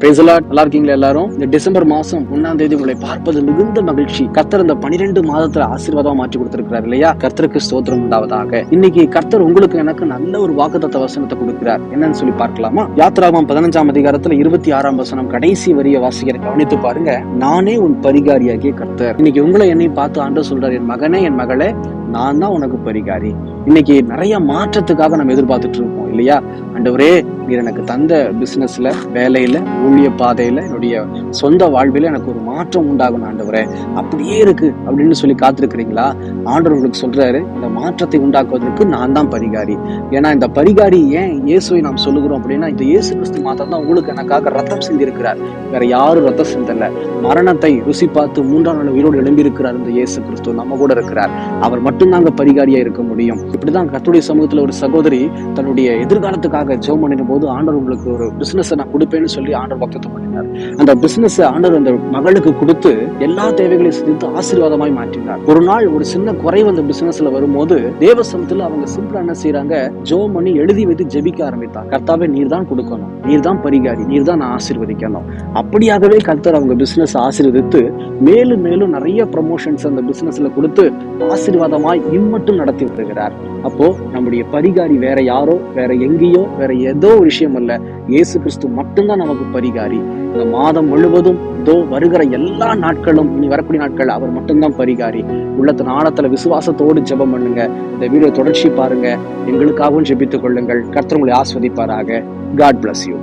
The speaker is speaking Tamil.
Praise the Lord. நல்லா இருக்கீங்களா எல்லாரும்? இந்த டிசம்பர் மாசம் 1ஆம் தேதி உங்களை பார்ப்பது மிகுந்த மகிழ்ச்சி. கர்த்தர் இந்த 12 மாதத்துல ஆசீர்வாதமா மாற்றி கொடுத்திருக்கிறார் இல்லையா? கர்த்தருக்கு ஸ்தோத்திரம் உண்டாவதாக. இன்னைக்கு கர்த்தர் உங்களுக்கு எனக்கு நல்ல ஒரு வாக்குத்தத்த வசனத்தை கொடுக்கிறார். என்னன்னு சொல்லி பார்க்கலாமா? யாத்திராகமம் 15ஆம் அதிகாரத்துல 26ஆம் வசனம் கடைசி வரிய வாசிக்கிற கவனித்து பாருங்க. நானே உன் பரிகாரியாகிய கர்த்தர். இன்னைக்கு உங்களை என்னை பார்த்து ஆண்டவர் சொல்றார், என் மகனே, என் மகளே, நான் தான் உனக்கு பரிகாரி. இன்னைக்கு நிறைய மாற்றத்துக்காக நம்ம எதிர்பார்த்துட்டு இருக்கோம் இல்லையா? ஆண்டவரே, நீர் எனக்கு தந்த பிசினஸ்ல, வேலையில, ஊழிய பாதையில, என்னுடைய சொந்த வாழ்வில எனக்கு ஒரு மாற்றம் உண்டாகணும் ஆண்டவரே, அப்படியே இருக்கு அப்படின்னு சொல்லி காத்திருக்கிறீங்களா? ஆண்டவர் உங்களுக்கு சொல்றாரு, இந்த மாற்றத்தை உண்டாக்குவதற்கு நான் தான் பரிகாரி. ஏன்னா இந்த பரிகாரி ஏன் இயேசுவை நாம் சொல்லுகிறோம் அப்படின்னா, இந்த இயேசு கிறிஸ்து மாத்திரம் தான் உங்களுக்கு எனக்காக ரத்தம் சிந்தி இருக்கிறார். வேற யாரும் ரத்தம் சிந்தல. மரணத்தை ருசி பார்த்து 3ஆம் நாள் உயிரோடு எழும்பி இருக்கிறார் இந்த இயேசு கிறிஸ்து, நம்ம கூட இருக்கிறார். அவர் மட்டும்தாங்க பரிகாரியா இருக்க முடியும். இப்படிதான் கர்த்தருடைய சமூகத்துல ஒரு சகோதரி தன்னுடைய எதிர்காலத்துக்காக ஜெபம் பண்ணின போது, ஆண்டவர் உங்களுக்கு ஒரு பிசினஸ் நான் கொடுப்பேன்னு சொல்லி ஆண்டவர் வாக்குத்தத்தம் பண்ணினார். அந்த பிசினஸ் ஆண்டவர் அந்த மகளுக்கு கொடுத்து எல்லா தேவைகளையும் சிந்தித்து ஆசீர்வாதமாய் மாற்றினார். ஒரு நாள் ஒரு சின்ன குறைவு அந்த பிசினஸ்ல வரும்போது தேவ சமூகத்துல அவங்க சிம்பிளா என்ன செய்யறாங்க, ஜெபம் பண்ணி எழுதி வைத்து ஜெபிக்க ஆரம்பித்தாங்க. கர்த்தாவே, நீர் தான் கொடுக்கணும், நீர் தான் பரிகாரி, நீர் தான் ஆசீர்வதிக்கணும். அப்படியாகவே கர்த்தர் அவங்க பிசினஸ் ஆசீர்வதித்து மேலும் மேலும் நிறைய ப்ரமோஷன்ஸ் அந்த பிசினஸ்ல கொடுத்து ஆசீர்வாதமாய் இம்மட்டும் நடத்தி வருகிறார். அப்போ நம்முடைய பரிகாரி வேற யாரோ, வேற எங்கேயோ, வேற ஏதோ ஒரு விஷயம் அல்ல. இயேசு கிறிஸ்து மட்டும்தான் நமக்கு பரிகாரி. இந்த மாதம் முழுவதும் வருகிற எல்லா நாட்களும், இனி வரக்கூடிய நாட்கள் அவர் மட்டும்தான் பரிகாரி. உள்ளத்தின் ஆழத்துல விசுவாசத்தோடு ஜெபம் பண்ணுங்க. இந்த வீடியோ தொடர்ச்சி பாருங்க. எங்களுக்காகவும் ஜெபித்துக் கொள்ளுங்கள். கர்த்தர் உங்களை ஆஸ்வதிப்பாராக. God bless you.